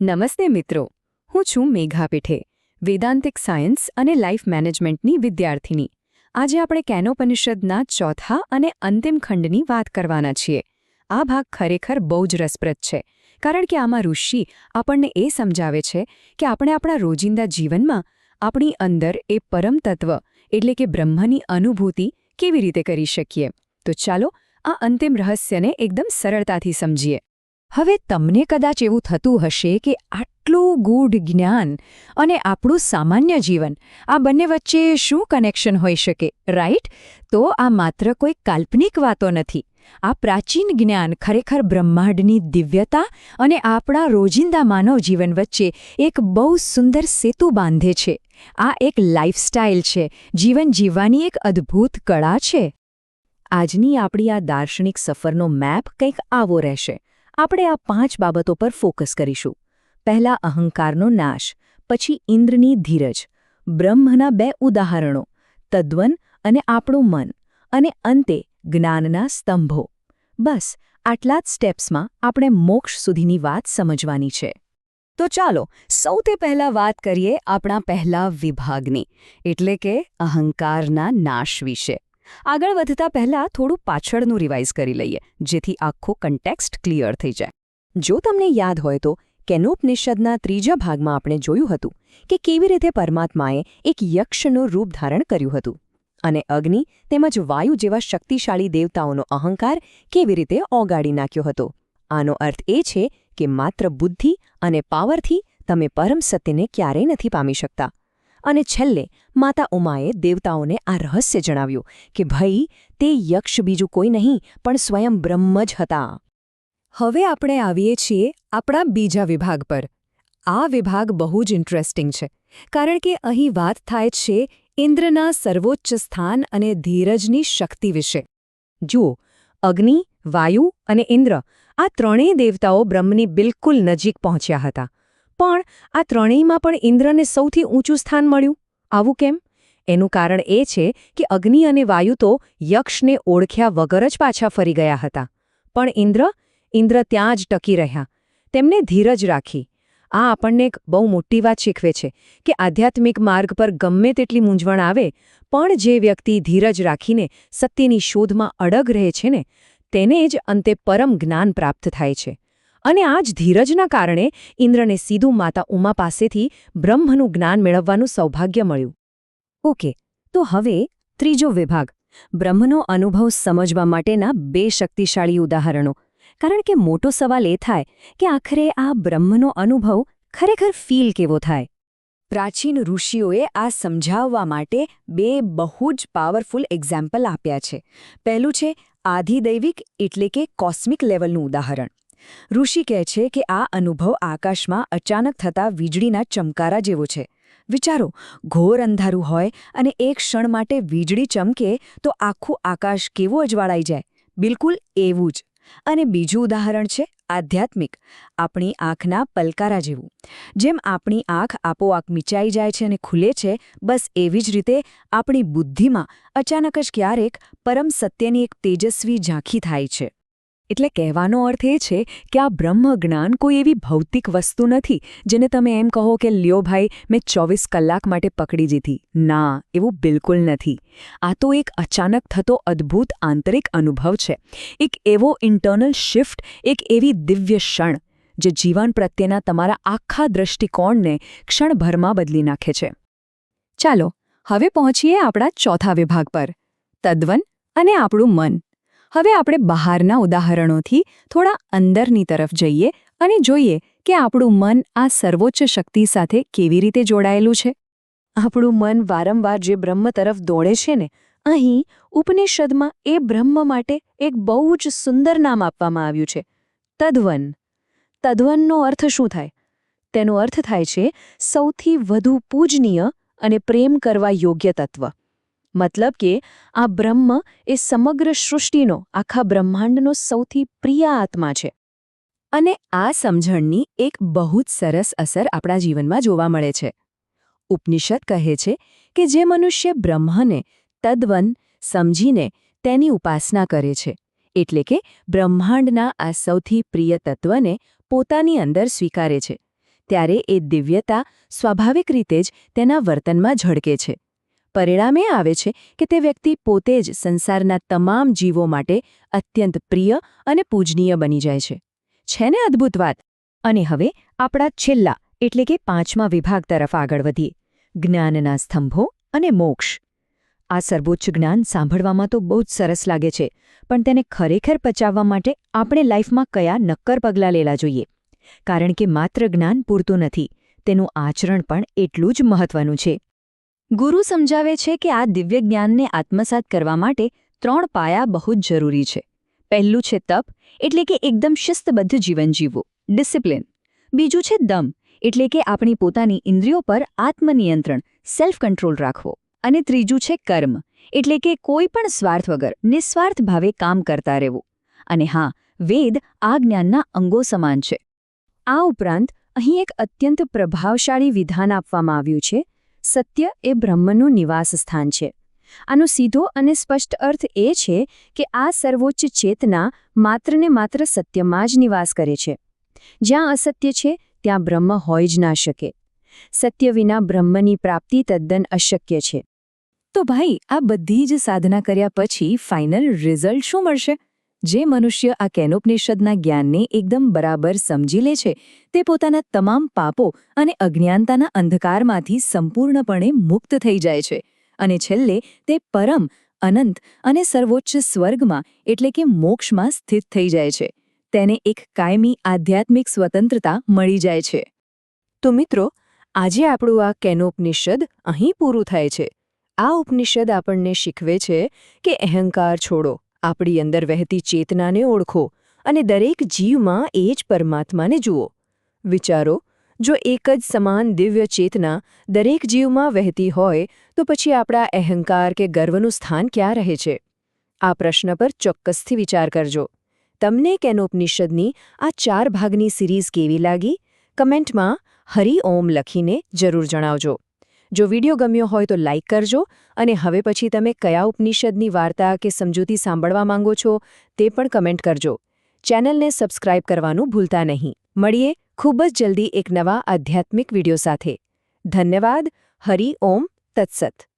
નમસ્તે મિત્રો, હું છું મેઘા પીઠે, વેદાંતિક સાયન્સ અને લાઈફ મેનેજમેન્ટની વિદ્યાર્થીની. આજે આપણે કેનોપનિષદના ચોથા અને અંતિમ ખંડની વાત કરવાના છીએ. આ ભાગ ખરેખર બહુ જ રસપ્રદ છે, કારણ કે આમાં ઋષિ આપણને એ સમજાવે છે કે આપણે આપણા રોજિંદા જીવનમાં આપણી અંદર એ પરમ તત્વ એટલે કે બ્રહ્મની અનુભૂતિ કેવી રીતે કરી શકીએ. તો ચાલો આ અંતિમ રહસ્યને એકદમ સરળતાથી સમજીએ. હવે તમને કદાચ એવું થતું હશે કે આટલું ગૂઢ જ્ઞાન અને આપણું સામાન્ય જીવન, આ બંને વચ્ચે શું કનેક્શન હોઈ શકે, રાઈટ? તો આ માત્ર કોઈ કાલ્પનિક વાતો નથી. આ પ્રાચીન જ્ઞાન ખરેખર બ્રહ્માંડની દિવ્યતા અને આપણા રોજિંદા માનવ જીવન વચ્ચે એક બહુ સુંદર સેતુ બાંધે છે. આ એક લાઇફસ્ટાઇલ છે, જીવન જીવવાની એક અદ્ભુત કળા છે. આજની આપણી આ દાર્શનિક સફરનો મેપ કંઈક આવો રહેશે. આપણે આ 5 બાબતો પર ફોકસ કરીશું. પહેલા અહંકારનો નાશ, પછી ઇન્દ્રની ધીરજ, બ્રહ્મના 2 ઉદાહરણો, તદ્વન અને આપણું મન, અને અંતે જ્ઞાનના સ્તંભો. બસ આટલા જ સ્ટેપ્સમાં આપણે મોક્ષ સુધીની વાત સમજવાની છે. તો ચાલો સૌથી પહેલા વાત કરીએ આપણા પહેલા વિભાગની, એટલે કે અહંકારના નાશ વિશે. આગળ વધતા પહેલાં થોડું પાછળનું રિવાઇઝ કરી લઈએ, જેથી આખો કન્ટેક્સ્ટ ક્લિયર થઈ જાય. જો તમને યાદ હોય તો કેનોપનિષદના 3જા ભાગમાં આપણે જોયું હતું કે કેવી રીતે પરમાત્માએ એક યક્ષનું રૂપ ધારણ કર્યું હતું અને અગ્નિ તેમજ વાયુ જેવા શક્તિશાળી દેવતાઓનો અહંકાર કેવી રીતે ઓગાળી નાખ્યો હતો. આનો અર્થ એ છે કે માત્ર બુદ્ધિ અને પાવરથી તમે પરમ સત્યને ક્યારેય નથી પામી શકતા. અને છેલ્લે માતા ઉમાએ દેવતાઓને આ રહસ્ય જણાવ્યું કે ભાઈ, તે યક્ષ બીજું કોઈ નહીં પણ સ્વયં બ્રહ્મ જ હતા. હવે આપણે આવીએ છીએ આપણા બીજા વિભાગ પર. આ વિભાગ બહુ જ ઇન્ટરેસ્ટિંગ છે, કારણ કે અહીં વાત થાય છે ઇન્દ્રના સર્વોચ્ચ સ્થાન અને ધીરજની શક્તિ વિશે. જુઓ, અગ્નિ, વાયુ અને ઇન્દ્ર આ ત્રણેય દેવતાઓ બ્રહ્મની બિલકુલ નજીક પહોંચ્યા હતા. પણ આ ત્રણેયમાં પણ ઇન્દ્રને સૌથી ઊંચું સ્થાન મળ્યું. આવું કેમ? એનું કારણ એ છે કે અગ્નિ અને વાયુ તો યક્ષને ઓળખ્યા વગર જ પાછા ફરી ગયા હતા. પણ ઇન્દ્ર ત્યાં જ ટકી રહ્યા. તેમને ધીરજ રાખી. આ આપણને એક બહુ મોટી વાત શીખવે છે કે આધ્યાત્મિક માર્ગ પર ગમે તેટલી મૂંઝવણ આવે, પણ જે વ્યક્તિ ધીરજ રાખીને સત્યની શોધમાં અડગ રહે છે ને, તેને જ અંતે પરમ જ્ઞાન પ્રાપ્ત થાય છે. અને આ જ ધીરજના કારણે ઇન્દ્રને સીધું માતા ઉમા પાસેથી બ્રહ્મનું જ્ઞાન મેળવવાનું સૌભાગ્ય મળ્યું. ઓકે, તો હવે ત્રીજો વિભાગ, બ્રહ્મનો અનુભવ સમજવા માટેના 2 શક્તિશાળી ઉદાહરણો. કારણ કે મોટો સવાલ એ થાય કે આખરે આ બ્રહ્મનો અનુભવ ખરેખર ફીલ કેવો થાય. પ્રાચીન ઋષિઓએ આ સમજાવવા માટે 2 બહુ જ પાવરફુલ એક્ઝામ્પલ આપ્યા છે. પહેલું છે આધિદૈવિક એટલે કે કોસ્મિક લેવલનું ઉદાહરણ. ઋષિ કહે છે કે આ અનુભવ આકાશમાં અચાનક થતા વીજળીના ચમકારા જેવો છે. વિચારો, ઘોર અંધારું હોય અને એક ક્ષણ માટે વીજળી ચમકે તો આખું આકાશ કેવું અજવાળાઈ જાય. બિલકુલ એવું જ. અને બીજું ઉદાહરણ છે આધ્યાત્મિક, આપણી આંખના પલકારા જેવું. જેમ આપણી આંખ આપોઆપ મીચાઈ જાય છે અને ખુલે છે, બસ એવી જ રીતે આપણી બુદ્ધિમાં અચાનક જ ક્યારેક પરમ સત્યની એક તેજસ્વી ઝાંખી થાય છે. એટલે કહેવાનો અર્થ એ છે કે આ બ્રહ્મ જ્ઞાન કોઈ એવી ભૌતિક વસ્તુ નથી જેને તમે એમ કહો કે લ્યો ભાઈ, મેં 24 કલાક માટે પકડી જીતી. ના, એવું બિલકુલ નથી. આ તો એક અચાનક થતો અદ્ભુત આંતરિક અનુભવ છે. એક એવો ઇન્ટરનલ શિફ્ટ, એક એવી દિવ્ય ક્ષણ જે જીવન પ્રત્યેના તમારા આખા દૃષ્ટિકોણને ક્ષણભરમાં બદલી નાખે છે. ચાલો હવે પહોંચીએ આપણા ચોથા વિભાગ પર, તદ્વન અને આપણું મન. હવે આપણે બહારના ઉદાહરણોથી થોડા અંદરની તરફ જઈએ અને જોઈએ કે આપણું મન આ સર્વોચ્ચ શક્તિ સાથે કેવી રીતે જોડાયેલું છે. આપણું મન વારંવાર જે બ્રહ્મ તરફ દોડે છે ને, અહીં ઉપનિષદમાં એ બ્રહ્મ માટે એક બહુ જ સુંદર નામ આપવામાં આવ્યું છે, તદ્વન. તદ્વનનો અર્થ શું થાય? તેનો અર્થ થાય છે સૌથી વધુ પૂજનીય અને પ્રેમ કરવા યોગ્ય તત્વ. મતલબ કે આ બ્રહ્મ એ સમગ્ર સૃષ્ટિનો, આખા બ્રહ્માંડનો સૌથી પ્રિય આત્મા છે. અને આ સમજણની એક બહુ જ સરસ અસર આપણા જીવનમાં જોવા મળે છે. ઉપનિષદ કહે છે કે જે મનુષ્ય બ્રહ્મને તદ્વન સમજીને તેની ઉપાસના કરે છે, એટલે કે બ્રહ્માંડના આ સૌથી પ્રિય તત્વને પોતાની અંદર સ્વીકારે છે, ત્યારે એ દિવ્યતા સ્વાભાવિક રીતે જ તેના વર્તનમાં ઝળકે છે. પરિણામે આવે છે કે તે વ્યક્તિ પોતે જ સંસારના તમામ જીવો માટે અત્યંત પ્રિય અને પૂજનીય બની જાય છે. છે ને અદ્ભુત વાત? અને હવે આપણા છેલ્લા એટલે કે 5મા વિભાગ તરફ આગળ વધીએ. જ્ઞાનના સ્તંભો અને મોક્ષ. આ સર્વોચ્ચ જ્ઞાન સાંભળવામાં તો બહુ જ સરસ લાગે છે, પણ તેને ખરેખર પચાવવા માટે આપણે લાઈફમાં કયા નક્કર પગલાં લેવા જોઈએ? કારણ કે માત્ર જ્ઞાન પૂરતું નથી, તેનું આચરણ પણ એટલું જ મહત્વનું છે. ગુરુ સમજાવે છે કે આ દિવ્ય જ્ઞાનને આત્મસાત કરવા માટે 3 પાયા બહુ જ જરૂરી છે. પહેલું છે તપ, એટલે કે એકદમ શિસ્તબદ્ધ જીવન જીવવું, ડિસિપ્લિન. બીજું છે દમ, એટલે કે આપણી પોતાની ઇન્દ્રિયો પર આત્મનિયંત્રણ, સેલ્ફ કંટ્રોલ રાખવો. અને ત્રીજું છે કર્મ, એટલે કે કોઈ પણ સ્વાર્થ વગર નિસ્વાર્થ ભાવે કામ કરતા રહેવું. અને હા, વેદ આ જ્ઞાનના અંગો સમાન છે. આ ઉપરાંત અહીં એક અત્યંત પ્રભાવશાળી વિધાન આપવામાં આવ્યું છે: સત્ય એ બ્રહ્મનું નિવાસ સ્થાન છે. આનો સીધો અને સ્પષ્ટ અર્થ એ છે કે આ સર્વોચ્ચ ચેતના માત્ર ને માત્ર સત્યમાં જ નિવાસ કરે છે. જ્યાં અસત્ય છે ત્યાં બ્રહ્મ હોઈ જ ના શકે. સત્ય વિના બ્રહ્મની પ્રાપ્તિ તદ્દન અશક્ય છે. તો ભાઈ, આ બધી જ સાધના કર્યા પછી ફાઇનલ રિઝલ્ટ શું મળશે? જે મનુષ્ય આ કેનોપનિષદના જ્ઞાનને એકદમ બરાબર સમજી લે છે, તે પોતાના તમામ પાપો અને અજ્ઞાનતાના અંધકારમાંથી સંપૂર્ણપણે મુક્ત થઈ જાય છે. અને છેલ્લે તે પરમ, અનંત અને સર્વોચ્ચ સ્વર્ગમાં એટલે કે મોક્ષમાં સ્થિત થઈ જાય છે. તેને એક કાયમી આધ્યાત્મિક સ્વતંત્રતા મળી જાય છે. તો મિત્રો, આજે આપણું આ કેનોપનિષદ અહીં પૂરું થાય છે. આ ઉપનિષદ આપણને શીખવે છે કે અહંકાર છોડો, આપણી અંદર વહેતી ચેતનાને ઓળખો અને દરેક જીવમાં એ જ પરમાત્માને જુઓ. વિચારો, જો એક જ સમાન દિવ્ય ચેતના દરેક જીવમાં વહેતી હોય તો પછી આપણા અહંકાર કે ગર્વનું સ્થાન ક્યાં રહે છે? આ પ્રશ્ન પર ચોક્કસથી વિચાર કરજો. તમને કેનોપનિષદની આ 4 ભાગની સિરીઝ કેવી લાગી? કમેન્ટમાં હરિ ઓમ લખીને જરૂર જણાવજો. જો વિડીયો ગમ્યો હોય તો લાઇક કરજો, અને હવે પછી તમે કયા ઉપનિષદની વાર્તા કે સમજૂતી સાંભળવા માંગો છો તે પણ કમેન્ટ કરજો. ચેનલને સબસ્ક્રાઇબ કરવાનું ભૂલતા નહીં. મળીએ ખૂબ જ જલ્દી એક નવા આધ્યાત્મિક વિડીયો સાથે. ધન્યવાદ. હરિ ઓમ તત્સત.